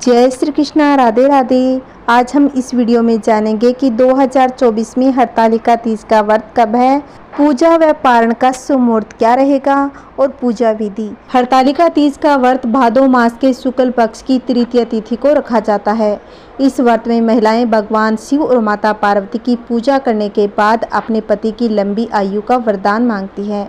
जय श्री कृष्णा, राधे राधे। आज हम इस वीडियो में जानेंगे कि 2024 में हरतालिका तीज का व्रत कब है, पूजा व पारण का शुभ मुहूर्त क्या रहेगा और पूजा विधि। हरतालिका तीज का व्रत भादो मास के शुक्ल पक्ष की तृतीय तिथि को रखा जाता है। इस व्रत में महिलाएं भगवान शिव और माता पार्वती की पूजा करने के बाद अपने पति की लंबी आयु का वरदान मांगती है।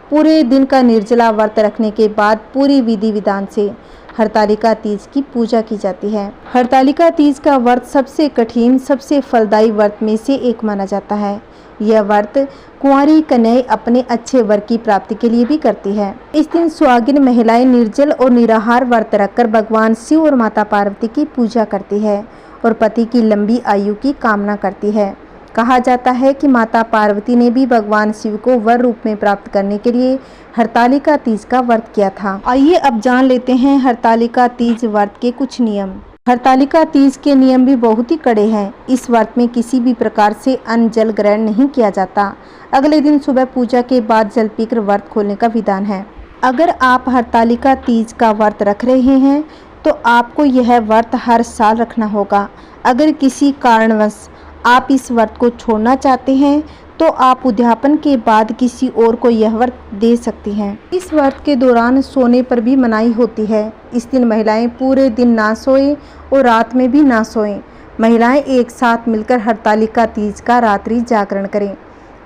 पूरे दिन का निर्जला व्रत रखने के बाद पूरी विधि विधान से हरतालिका तीज की पूजा की जाती है। हरतालिका तीज का व्रत सबसे कठिन, सबसे फलदायी व्रत में से एक माना जाता है। यह व्रत कुंवारी कन्याएं अपने अच्छे वर की प्राप्ति के लिए भी करती है। इस दिन सुहागिन महिलाएं निर्जल और निराहार व्रत रखकर भगवान शिव और माता पार्वती की पूजा करती है और पति की लंबी आयु की कामना करती है। कहा जाता है कि माता पार्वती ने भी भगवान शिव को वर रूप में प्राप्त करने के लिए हरतालिका तीज का व्रत किया था। आइए अब जान लेते हैं हरतालिका तीज व्रत के कुछ नियम। हरतालिका तीज के नियम भी बहुत ही कड़े हैं। इस व्रत में किसी भी प्रकार से अन्न जल ग्रहण नहीं किया जाता। अगले दिन सुबह पूजा के बाद जल पीकर व्रत खोलने का विधान है। अगर आप हरतालिका तीज का व्रत रख रहे हैं तो आपको यह व्रत हर साल रखना होगा। अगर किसी कारणवश आप इस व्रत को छोड़ना चाहते हैं तो आप उद्यापन के बाद किसी और को यह व्रत दे सकती हैं। इस व्रत के दौरान सोने पर भी मनाही होती है। इस दिन महिलाएं पूरे दिन ना सोएं और रात में भी ना सोएं। महिलाएं एक साथ मिलकर हरतालिका तीज का रात्रि जागरण करें।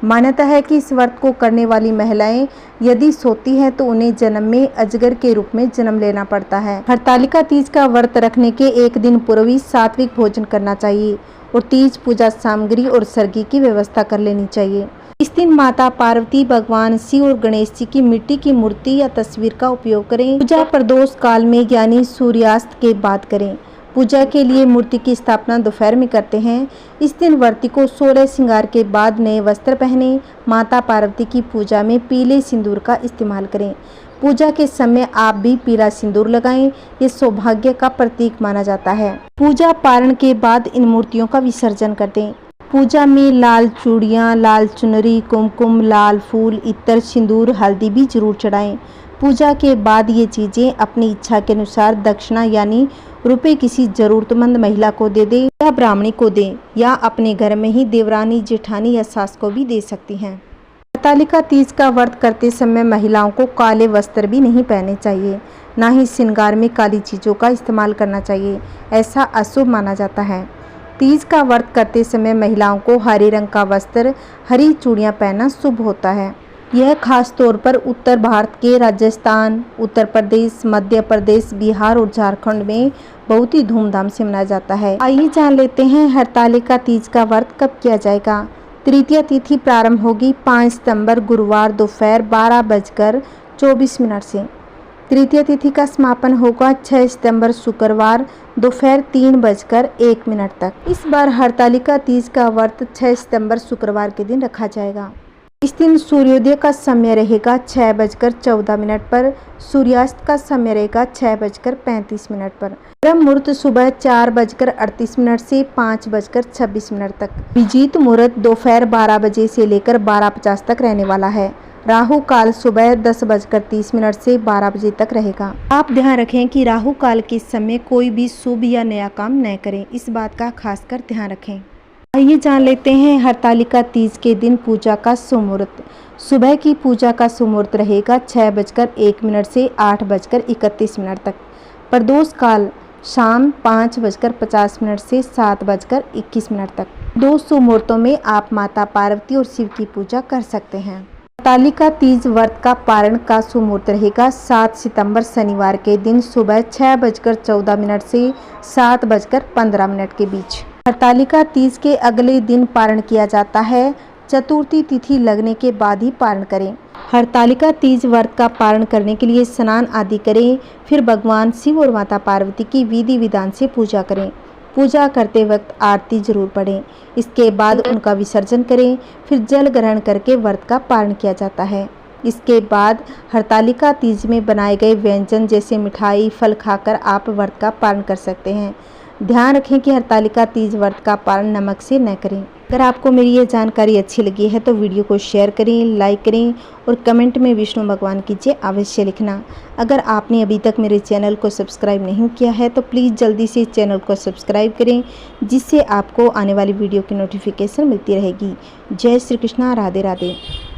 मान्यता है कि इस व्रत को करने वाली महिलाएं यदि सोती हैं तो उन्हें जन्म में अजगर के रूप में जन्म लेना पड़ता है। हरतालिका तीज का व्रत रखने के एक दिन पूर्व ही सात्विक भोजन करना चाहिए और तीज पूजा सामग्री और सरगी की व्यवस्था कर लेनी चाहिए। इस दिन माता पार्वती, भगवान शिव और गणेश जी की मिट्टी की मूर्ति या तस्वीर का उपयोग करें। पूजा प्रदोष काल में यानी सूर्यास्त के बाद करें। पूजा के लिए मूर्ति की स्थापना दोपहर में करते हैं। इस दिन व्रती को 16 श्रृंगार के बाद नए वस्त्र पहने। माता पार्वती की पूजा में पीले सिंदूर का इस्तेमाल करें। पूजा के समय आप भी पीला सिंदूर लगाएं। ये सौभाग्य का प्रतीक माना जाता है। पूजा पारण के बाद इन मूर्तियों का विसर्जन कर दें। पूजा में लाल चूड़ियाँ, लाल चुनरी, कुमकुम, लाल फूल, इत्र, सिंदूर, हल्दी भी जरूर चढ़ाएं। पूजा के बाद ये चीज़ें अपनी इच्छा के अनुसार दक्षिणा यानी रुपए किसी जरूरतमंद महिला को दे दें या ब्राह्मणी को दें या अपने घर में ही देवरानी, जेठानी या सास को भी दे सकती हैं। हरतालिका तीज का व्रत करते समय महिलाओं को काले वस्त्र भी नहीं पहनने चाहिए। ना ही श्रृंगार में काली चीज़ों का इस्तेमाल करना चाहिए। ऐसा अशुभ माना जाता है। तीज का व्रत करते समय महिलाओं को हरे रंग का वस्त्र, हरी चूड़ियाँ पहनना शुभ होता है। यह खास तौर पर उत्तर भारत के राजस्थान, उत्तर प्रदेश, मध्य प्रदेश, बिहार और झारखंड में बहुत ही धूमधाम से मनाया जाता है। आइए जान लेते हैं हरतालिका तीज का व्रत कब किया जाएगा। तृतीय तिथि प्रारंभ होगी 5 सितंबर गुरुवार दोपहर 12:24 से। तृतीय तिथि का समापन होगा 6 सितंबर शुक्रवार दोपहर 3:01 तक। इस बार हरतालिका तीज का व्रत 6 सितंबर शुक्रवार के दिन रखा जाएगा। इस दिन सूर्योदय का समय रहेगा 6:14 पर। सूर्यास्त का समय रहेगा 6:35 पर। ब्रह्म मुहूर्त सुबह 4:38 से 5:26 तक। विजित मुहूर्त दोपहर 12 बजे से लेकर 12:50 तक रहने वाला है। राहु काल सुबह 10:30 से 12 बजे तक रहेगा। आप ध्यान रखें कि राहु काल के समय कोई भी शुभ या नया काम न करें। इस बात का खासकर ध्यान रखें। आइए जान लेते हैं हरतालिका तीज के दिन पूजा का शुभ मुहूर्त। सुबह की पूजा का शुभ मुहूर्त रहेगा 6:01 से 8:31 तक। प्रदोष काल शाम 5:50 से 7:21 तक। दो शुभ मुहूर्तों में आप माता पार्वती और शिव की पूजा कर सकते हैं। हरतालिका तीज व्रत का पारण का शुभ मुहूर्त रहेगा 7 सितंबर शनिवार के दिन सुबह 6:14 से 7:15 के बीच। हरतालिका तीज के अगले दिन पारण किया जाता है। चतुर्थी तिथि लगने के बाद ही पारण करें। हरतालिका तीज व्रत का पारण करने के लिए स्नान आदि करें। फिर भगवान शिव और माता पार्वती की विधि विधान से पूजा करें। पूजा करते वक्त आरती जरूर पढ़ें। इसके बाद उनका विसर्जन करें। फिर जल ग्रहण करके व्रत का पारण किया जाता है। इसके बाद हरतालिका तीज में बनाए गए व्यंजन जैसे मिठाई, फल खाकर आप व्रत का पारण कर सकते हैं। ध्यान रखें कि हरतालिका तीज व्रत का पारण नमक से न करें। अगर आपको मेरी ये जानकारी अच्छी लगी है तो वीडियो को शेयर करें, लाइक करें और कमेंट में विष्णु भगवान की जय अवश्य लिखना। अगर आपने अभी तक मेरे चैनल को सब्सक्राइब नहीं किया है तो प्लीज़ जल्दी से चैनल को सब्सक्राइब करें, जिससे आपको आने वाली वीडियो की नोटिफिकेशन मिलती रहेगी। जय श्री कृष्णा, राधे राधे।